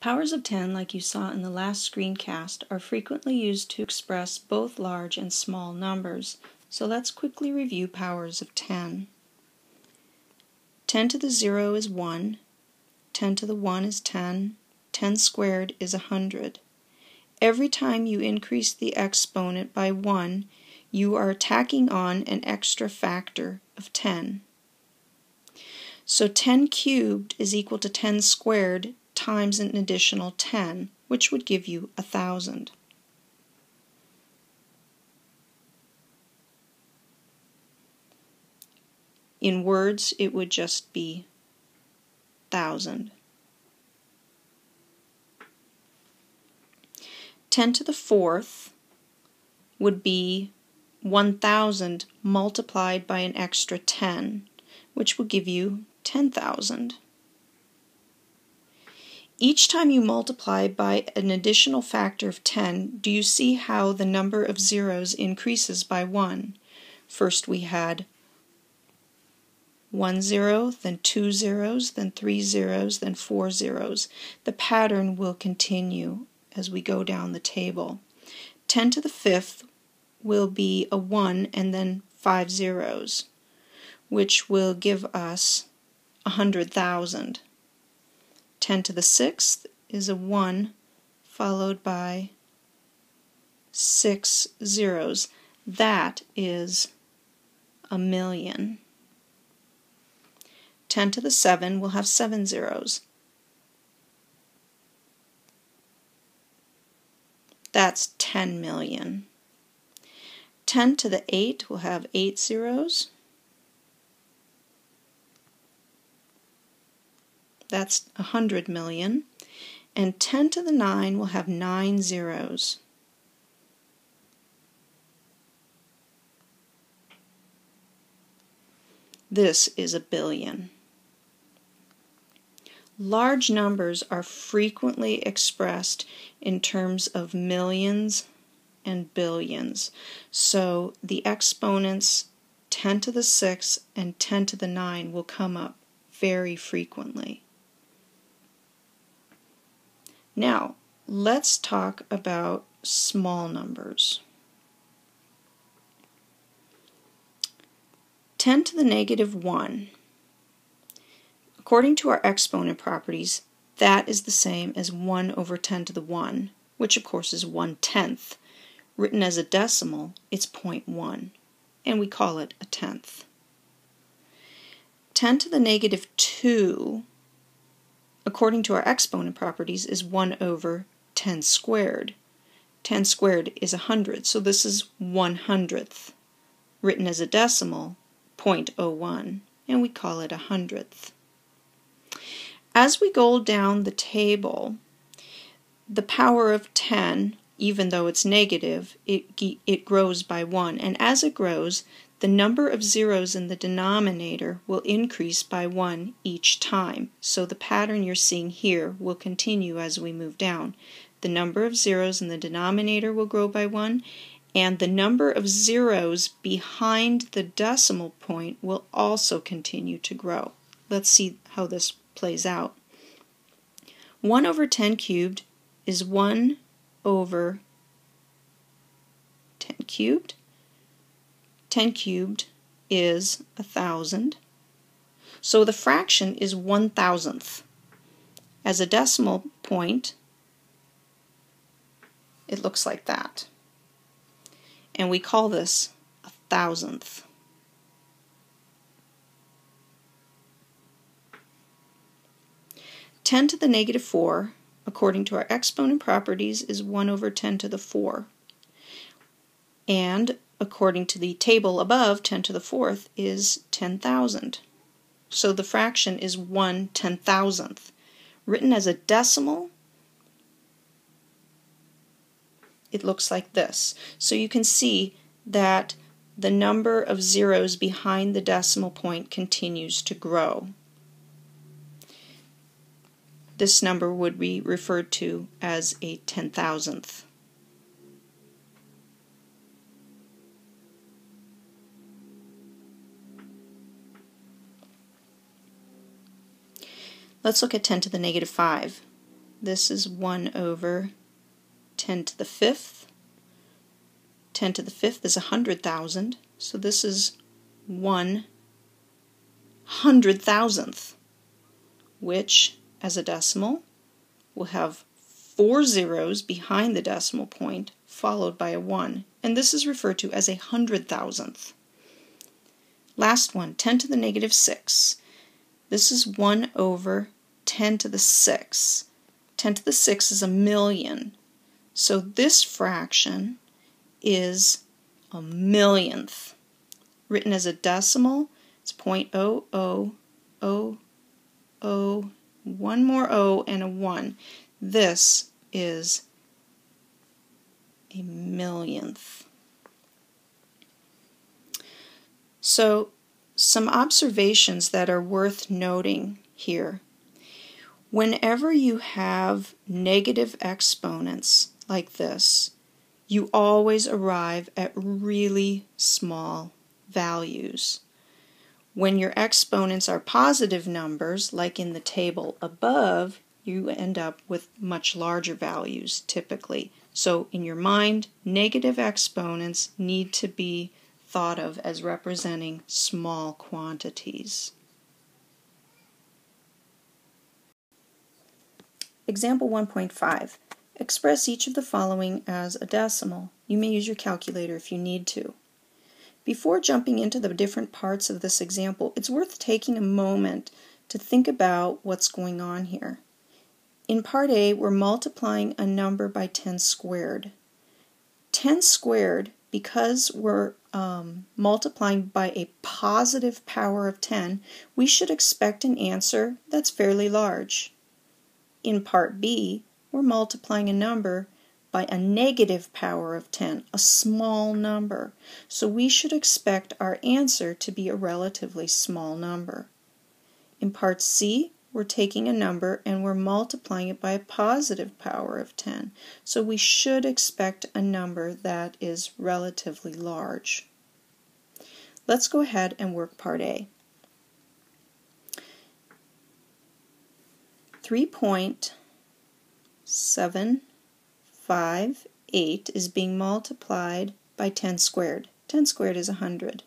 Powers of 10, like you saw in the last screencast, are frequently used to express both large and small numbers. So let's quickly review powers of 10. 10 to the 0 is 1, 10 to the 1 is 10, 10 squared is 100. Every time you increase the exponent by 1, you are tacking on an extra factor of 10. So 10 cubed is equal to 10 squared times an additional 10, which would give you 1,000. In words, it would just be 1,000. 10 to the 4th would be 1,000 multiplied by an extra 10, which will give you 10,000. Each time you multiply by an additional factor of 10, do you see how the number of zeros increases by 1? First we had 1 0, then 2 zeros, then 3 zeros, then 4 zeros. The pattern will continue as we go down the table. 10 to the 5th will be a 1 and then 5 zeros, which will give us 100,000. 10 to the 6th is a 1 followed by 6 zeros. That is 1,000,000. 10 to the 7 will have 7 zeros. That's 10 million. 10 to the 8 will have 8 zeros. That's 100 million. And 10 to the 9 will have 9 zeros. This is a billion. Large numbers are frequently expressed in terms of millions and billions. So the exponents 10 to the 6 and 10 to the 9 will come up very frequently. Now, let's talk about small numbers. 10 to the negative 1. According to our exponent properties, that is the same as 1 over 10 to the 1, which of course is 1/10. Written as a decimal, it's 0.1, and we call it a tenth. 10 to the negative 2, according to our exponent properties, is 1 over 10 squared. 10 squared is 100, so this is 1/100th. Written as a decimal, 0.01, and we call it a 100th. As we go down the table, the power of 10, even though it's negative, it grows by 1, and as it grows, the number of zeros in the denominator will increase by 1 each time. So the pattern you're seeing here will continue as we move down. The number of zeros in the denominator will grow by 1, and the number of zeros behind the decimal point will also continue to grow. Let's see how this plays out. 1 over 10 cubed is 1 over 10 cubed. 10 cubed is 1,000. So the fraction is 1,000th. As a decimal point, it looks like that. And we call this 1,000th. Ten to the negative 4, according to our exponent properties, is 1 over 10 to the 4. And according to the table above, 10 to the 4th is 10,000. So the fraction is 1/10,000th. Written as a decimal, it looks like this. So you can see that the number of zeros behind the decimal point continues to grow. This number would be referred to as a 10,000th. Let's look at 10 to the negative 5. This is 1 over 10 to the 5th. 10 to the 5th is 100,000, so this is 1/100,000th, which, as a decimal, will have 4 zeros behind the decimal point, followed by a 1, and this is referred to as a 100,000th. Last one, 10 to the negative 6. This is 1 over 10 to the 6. 10 to the 6 is a million, so this fraction is a millionth. Written as a decimal, it's 0.0000, one more O and a 1. This is a millionth. So, some observations that are worth noting here. Whenever you have negative exponents like this, you always arrive at really small values. When your exponents are positive numbers, like in the table above, you end up with much larger values typically. So in your mind, negative exponents need to be thought of as representing small quantities. Example 1.5. Express each of the following as a decimal. You may use your calculator if you need to. Before jumping into the different parts of this example, it's worth taking a moment to think about what's going on here. In part A, we're multiplying a number by 10 squared. 10 squared, because we're multiplying by a positive power of 10, we should expect an answer that's fairly large. In part B, we're multiplying a number by a negative power of 10, a small number, so we should expect our answer to be a relatively small number. In part C, we're taking a number and we're multiplying it by a positive power of 10, so we should expect a number that is relatively large. Let's go ahead and work part A. 3.758 is being multiplied by 10 squared. 10 squared is 100.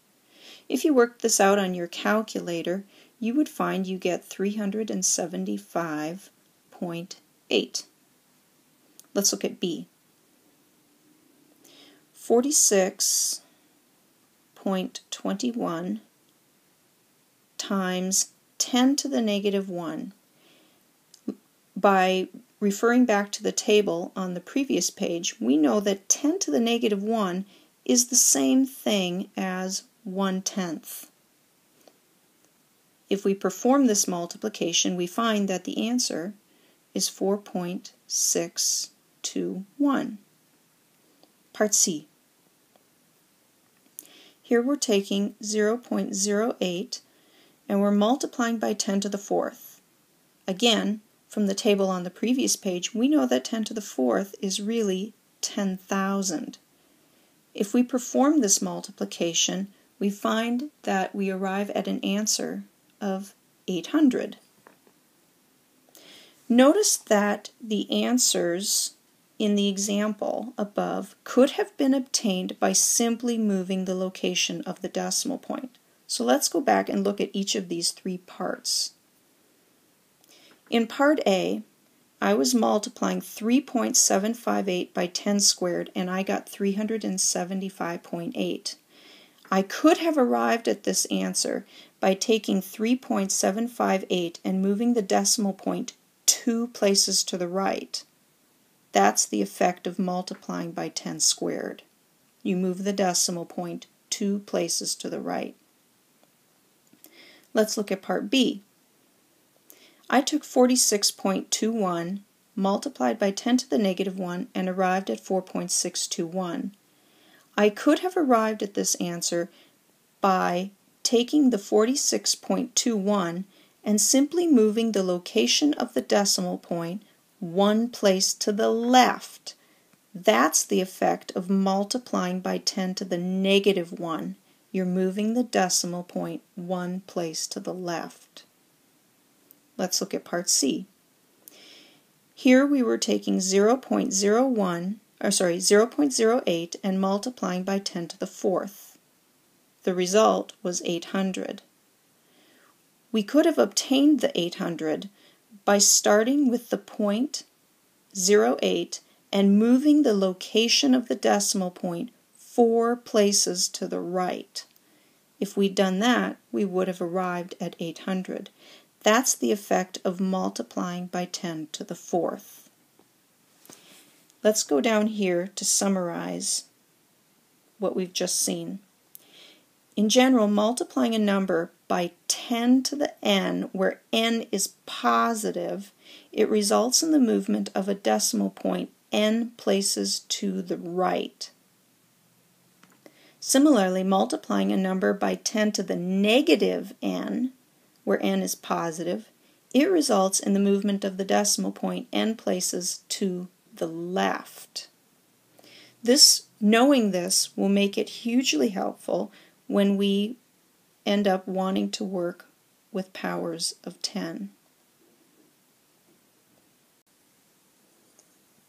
If you worked this out on your calculator, you would find you get 375.8. Let's look at B. 46.21 times 10 to the negative 1. By referring back to the table on the previous page, we know that 10 to the negative 1 is the same thing as 1/10. If we perform this multiplication, we find that the answer is 4.621. Part C. Here we're taking 0.08 and we're multiplying by 10 to the 4th. Again, from the table on the previous page, we know that 10 to the 4th is really 10,000. If we perform this multiplication, we find that we arrive at an answer of 800. Notice that the answers in the example above could have been obtained by simply moving the location of the decimal point. So let's go back and look at each of these three parts. In part A, I was multiplying 3.758 by 10 squared and I got 375.8. I could have arrived at this answer by taking 3.758 and moving the decimal point 2 places to the right. That's the effect of multiplying by 10 squared. You move the decimal point 2 places to the right. Let's look at part B. I took 46.21, multiplied by 10 to the negative 1, and arrived at 4.621. I could have arrived at this answer by taking the 46.21 and simply moving the location of the decimal point 1 place to the left. That's the effect of multiplying by 10 to the negative 1. You're moving the decimal point 1 place to the left. Let's look at part C. Here we were taking 0.08 and multiplying by 10 to the fourth. The result was 800. We could have obtained the 800 by starting with the point 0.08 and moving the location of the decimal point 4 places to the right. If we'd done that, we would have arrived at 800. That's the effect of multiplying by 10 to the fourth. Let's go down here to summarize what we've just seen. In general, multiplying a number by 10 to the n, where n is positive, it results in the movement of a decimal point n places to the right. Similarly, multiplying a number by 10 to the negative n, where n is positive, it results in the movement of the decimal point n places to the left. Knowing this will make it hugely helpful when we end up wanting to work with powers of 10.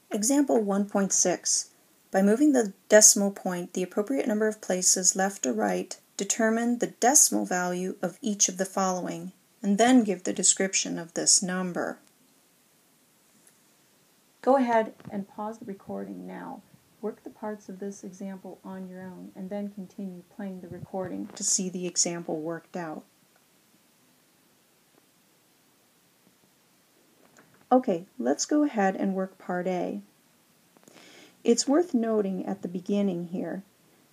Example 1.6. By moving the decimal point the appropriate number of places left or right, determine the decimal value of each of the following, and then give the description of this number. Go ahead and pause the recording now. Work the parts of this example on your own, and then continue playing the recording to see the example worked out. Okay, let's go ahead and work part A. It's worth noting at the beginning here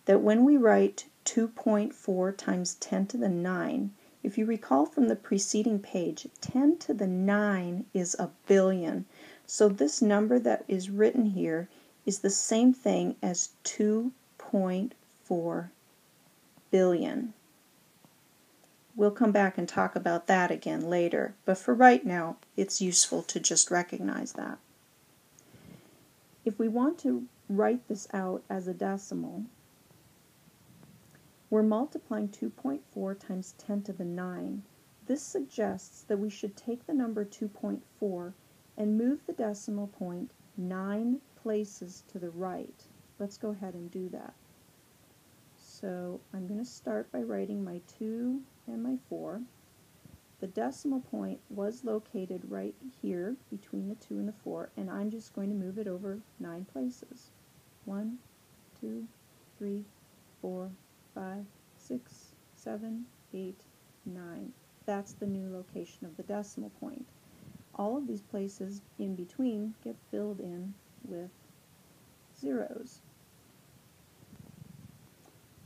that when we write 2.4 times 10 to the 9, if you recall from the preceding page, 10 to the 9 is a billion. So this number that is written here is the same thing as 2.4 billion. We'll come back and talk about that again later, but for right now, it's useful to just recognize that. If we want to write this out as a decimal, we're multiplying 2.4 times 10 to the 9. This suggests that we should take the number 2.4 and move the decimal point 9 places to the right. Let's go ahead and do that. So I'm going to start by writing my 2 and my 4. The decimal point was located right here between the 2 and the 4, and I'm just going to move it over 9 places. 1, 2, 3, 4, 5, 6, 7, 8, 9. That's the new location of the decimal point. All of these places in between get filled in with zeros.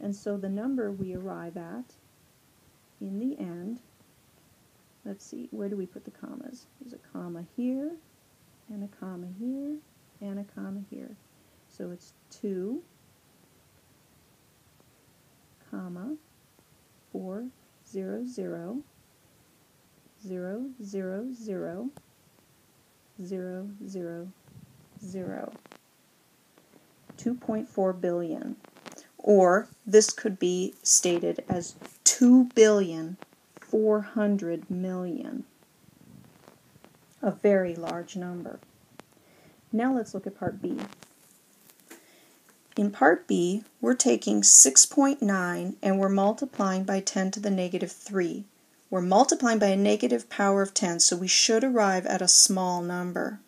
And so the number we arrive at in the end, let's see, where do we put the commas? There's a comma here, and a comma here, and a comma here. So it's 2, comma, 4, 0, 0, 0, 0, 0, 0, 0, 0. 2.4 billion. Or this could be stated as 2,400,000,000. A very large number. Now let's look at part B. In part B, we're taking 6.9 and we're multiplying by 10 to the negative 3. We're multiplying by a negative power of 10, so we should arrive at a small number.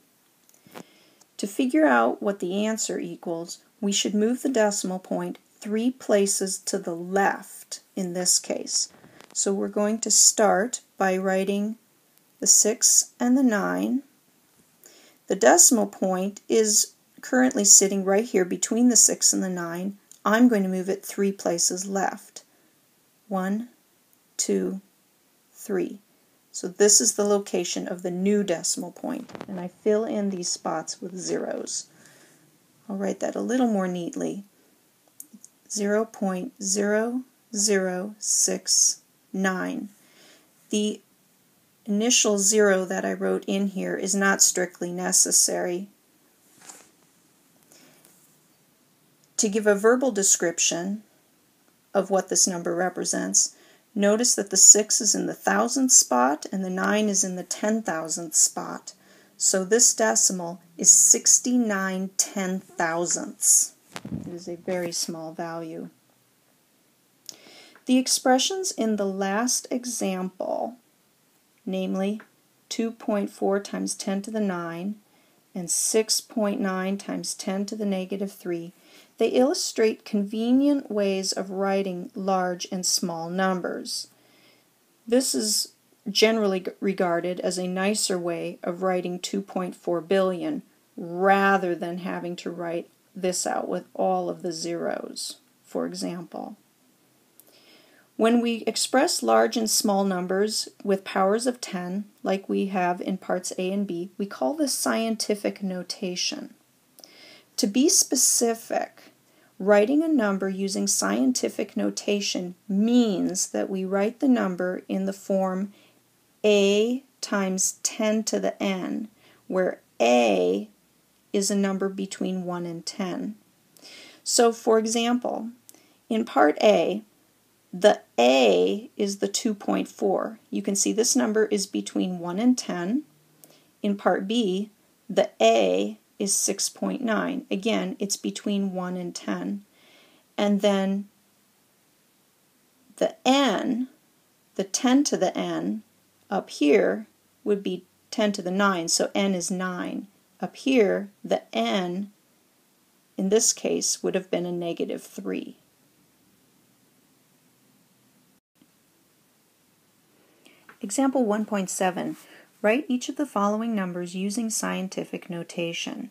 To figure out what the answer equals, we should move the decimal point 3 places to the left in this case. So we're going to start by writing the 6 and the 9. The decimal point is currently sitting right here between the 6 and the 9. I'm going to move it 3 places left. 1, 2, 3. So this is the location of the new decimal point, and I fill in these spots with zeros. I'll write that a little more neatly. 0.0069. The initial 0 that I wrote in here is not strictly necessary. To give a verbal description of what this number represents, notice that the 6 is in the thousandth spot and the 9 is in the 10,000th spot. So this decimal is 69 ten-thousandths. It is a very small value. The expressions in the last example, namely 2.4 times 10 to the 9 and 6.9 times 10 to the negative 3, they illustrate convenient ways of writing large and small numbers. This is generally regarded as a nicer way of writing 2.4 billion rather than having to write this out with all of the zeros, for example. When we express large and small numbers with powers of 10, like we have in parts A and B, we call this scientific notation. To be specific, writing a number using scientific notation means that we write the number in the form A times 10 to the n, where A is a number between 1 and 10. So, for example, in part A, the A is the 2.4. You can see this number is between 1 and 10. In part B, the A is 6.9. Again, it's between 1 and 10. And then the n, the 10 to the n, up here would be 10 to the 9, so n is 9. Up here, the n, in this case, would have been a negative 3. Example 1.7. Write each of the following numbers using scientific notation.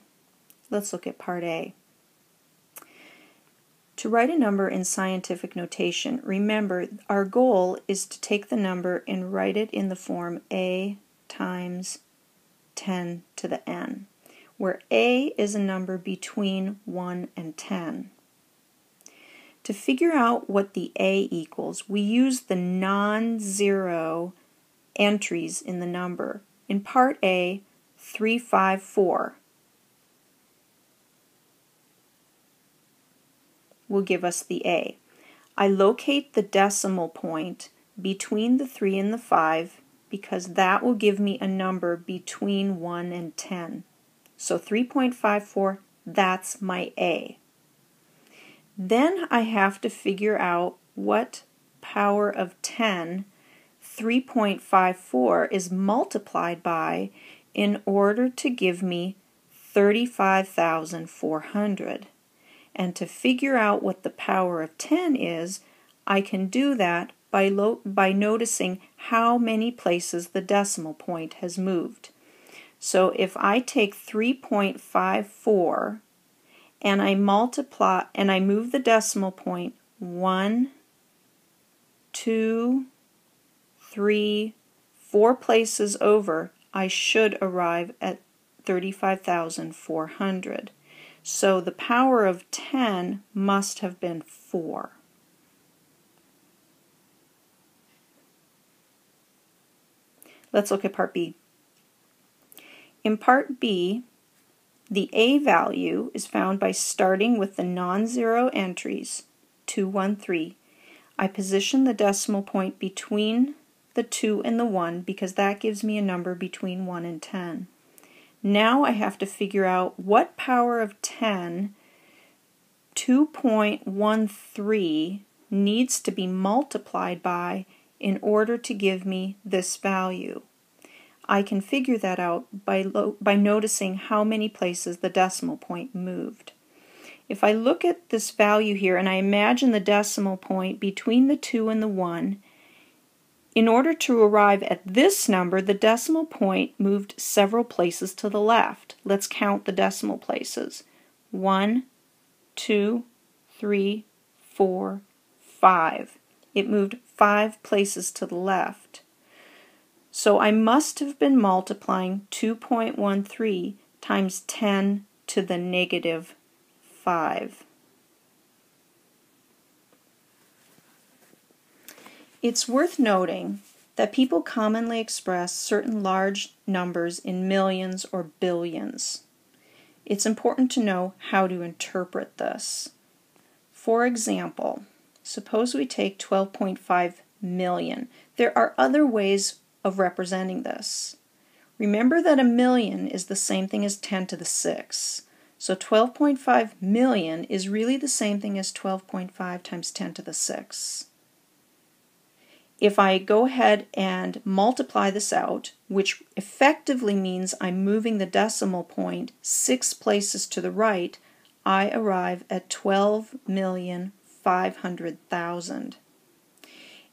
Let's look at part A. To write a number in scientific notation, remember our goal is to take the number and write it in the form A times 10 to the n, where A is a number between 1 and 10. To figure out what the A equals, we use the non-zero entries in the number. In part A, 354 will give us the A. I locate the decimal point between the 3 and the 5 because that will give me a number between 1 and 10. So 3.54, that's my A. Then I have to figure out what power of 10 3.54 is multiplied by in order to give me 35,400. And to figure out what the power of 10 is, I can do that by noticing how many places the decimal point has moved. So if I take 3.54 and I multiply and I move the decimal point 1, 2, 3, 4 places over, I should arrive at 35,400. So the power of 10 must have been 4. Let's look at part B. In part B, the A value is found by starting with the non-zero entries, 2, 1, 3. I position the decimal point between the 2 and the 1 because that gives me a number between 1 and 10. Now I have to figure out what power of 10 2.13 needs to be multiplied by in order to give me this value. I can figure that out by noticing how many places the decimal point moved. If I look at this value here and I imagine the decimal point between the 2 and the 1, in order to arrive at this number, the decimal point moved several places to the left. Let's count the decimal places. 1, 2, 3, 4, 5. It moved 5 places to the left. So I must have been multiplying 2.13 times 10 to the negative 5. It's worth noting that people commonly express certain large numbers in millions or billions. It's important to know how to interpret this. For example, suppose we take 12.5 million. There are other ways of representing this. Remember that a million is the same thing as 10 to the 6. So 12.5 million is really the same thing as 12.5 times 10 to the 6. If I go ahead and multiply this out, which effectively means I'm moving the decimal point 6 places to the right, I arrive at 12,500,000.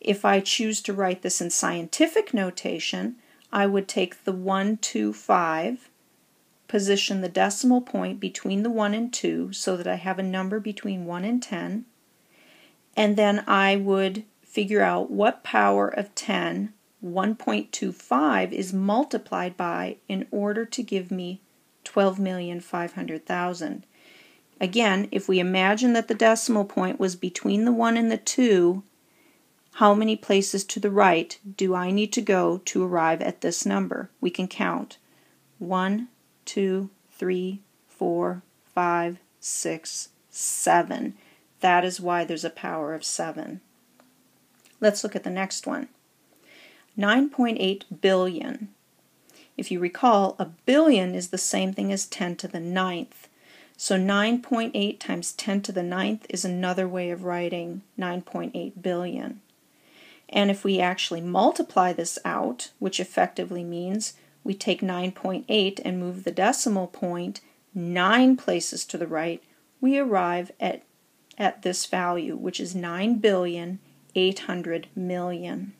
If I choose to write this in scientific notation, I would take the 1, 2, 5, position the decimal point between the 1 and 2 so that I have a number between 1 and 10, and then I would figure out what power of 10 1.25 is multiplied by in order to give me 12,500,000. Again, if we imagine that the decimal point was between the 1 and the 2, how many places to the right do I need to go to arrive at this number? We can count. 1, 2, 3, 4, 5, 6, 7. That is why there's a power of 7. Let's look at the next one. 9.8 billion. If you recall, a billion is the same thing as 10 to the 9th. So 9.8 times 10 to the 9th is another way of writing 9.8 billion. And if we actually multiply this out, which effectively means we take 9.8 and move the decimal point 9 places to the right, we arrive at this value, which is 9,800,000,000.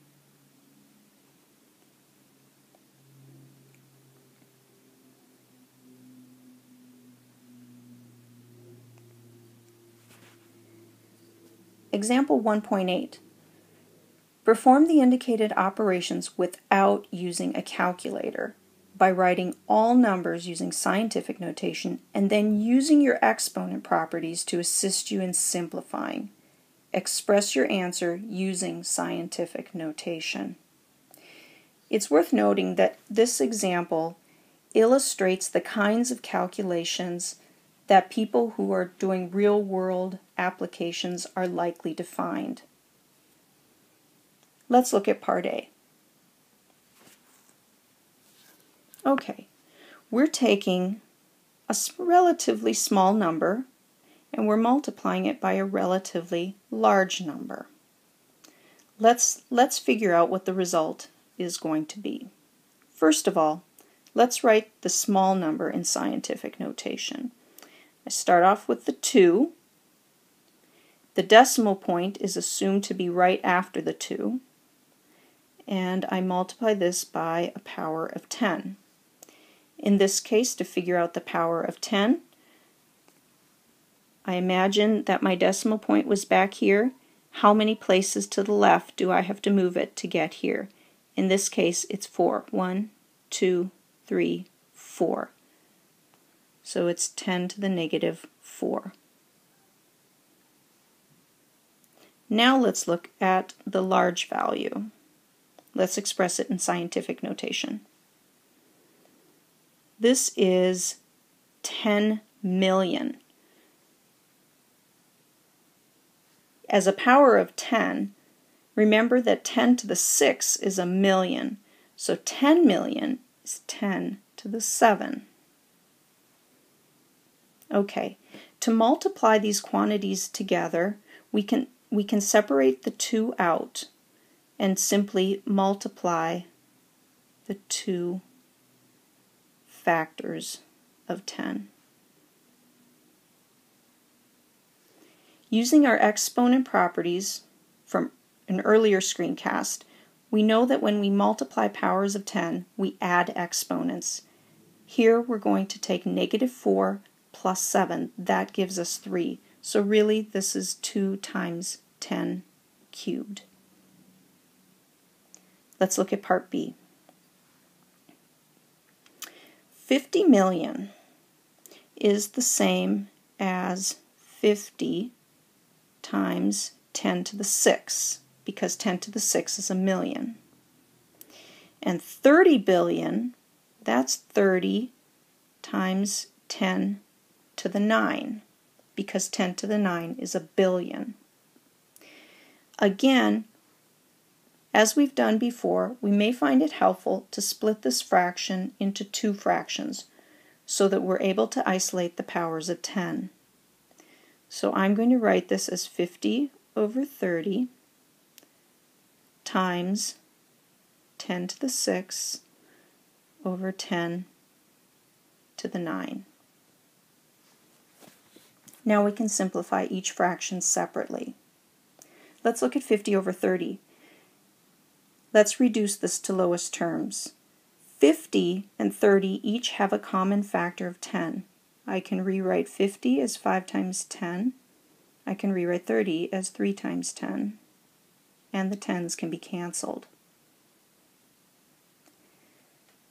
Example 1.8. Perform the indicated operations without using a calculator by writing all numbers using scientific notation and then using your exponent properties to assist you in simplifying. Express your answer using scientific notation. It's worth noting that this example illustrates the kinds of calculations that people who are doing real-world applications are likely to find. Let's look at part A. Okay, we're taking a relatively small number and we're multiplying it by a relatively large number. Let's figure out what the result is going to be. First of all, let's write the small number in scientific notation. I start off with the 2. The decimal point is assumed to be right after the 2. And I multiply this by a power of 10. In this case, to figure out the power of 10, I imagine that my decimal point was back here. How many places to the left do I have to move it to get here? In this case, it's 4. 1, 2, 3, 4. So it's 10 to the negative 4. Now let's look at the large value. Let's express it in scientific notation. This is 10 million. As a power of 10, remember that 10 to the 6 is a million. So 10 million is 10 to the 7. Okay, to multiply these quantities together, we can separate the 2 out and simply multiply the 2 factors of 10. Using our exponent properties from an earlier screencast, we know that when we multiply powers of 10, we add exponents. Here we're going to take negative 4 plus 7. That gives us 3. So really this is 2 times 10 cubed. Let's look at part B. 50 million is the same as 50 times 10 to the 6, because 10 to the 6 is a million. And 30 billion, that's 30 times 10 to the 9, because 10 to the 9 is a billion. Again, As we've done before, we may find it helpful to split this fraction into two fractions so that we're able to isolate the powers of 10. So I'm going to write this as 50 over 30 times 10 to the 6 over 10 to the 9. Now we can simplify each fraction separately. Let's look at 50 over 30. Let's reduce this to lowest terms. 50 and 30 each have a common factor of 10. I can rewrite 50 as 5 times 10. I can rewrite 30 as 3 times 10. And the 10s can be canceled.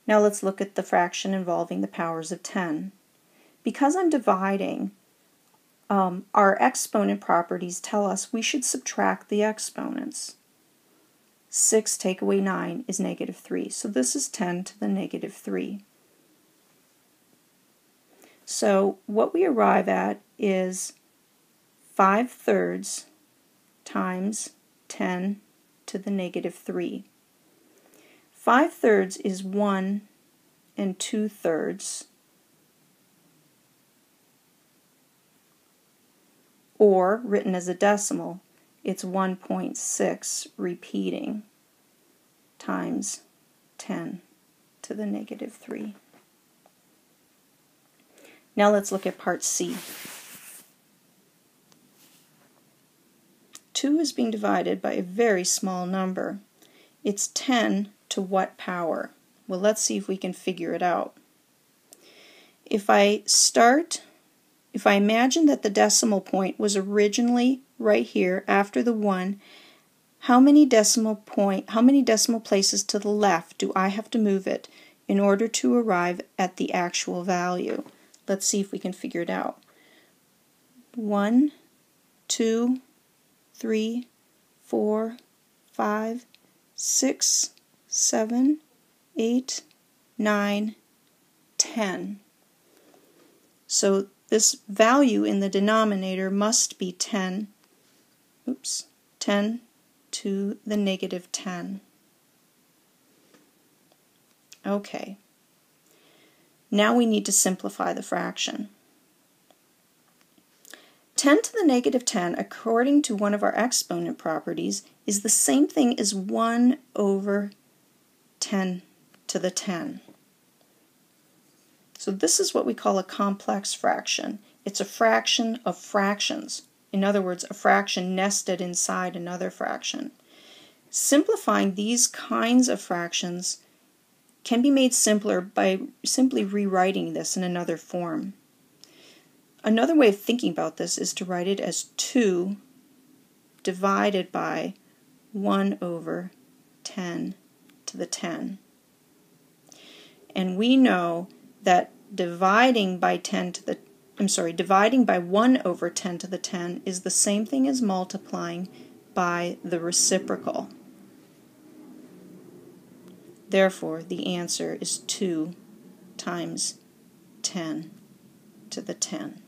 Now let's look at the fraction involving the powers of 10. Because I'm dividing, our exponent properties tell us we should subtract the exponents. 6 take away 9 is negative 3, so this is 10 to the negative 3. So what we arrive at is 5/3 times 10 to the negative 3. 5/3 is 1 2/3, or written as a decimal, it's 1.6 repeating times 10 to the negative 3. Now let's look at part C. 2 is being divided by a very small number. It's 10 to what power? Well, let's see if we can figure it out. If I imagine that the decimal point was originally right here after the 1, how many decimal places to the left do I have to move it in order to arrive at the actual value? Let's see if we can figure it out. 1, 2, 3, 4, 5, 6, 7, 8, 9, 10. So this value in the denominator must be 10 to the negative 10. Okay. Now we need to simplify the fraction. 10 to the negative 10, according to one of our exponent properties, is the same thing as 1 over 10 to the 10. So this is what we call a complex fraction. It's a fraction of fractions. In other words, a fraction nested inside another fraction. Simplifying these kinds of fractions can be made simpler by simply rewriting this in another form. Another way of thinking about this is to write it as 2 divided by 1 over 10 to the 10. And we know that dividing by 1 over 10 to the 10 is the same thing as multiplying by the reciprocal. Therefore, the answer is 2 times 10 to the 10.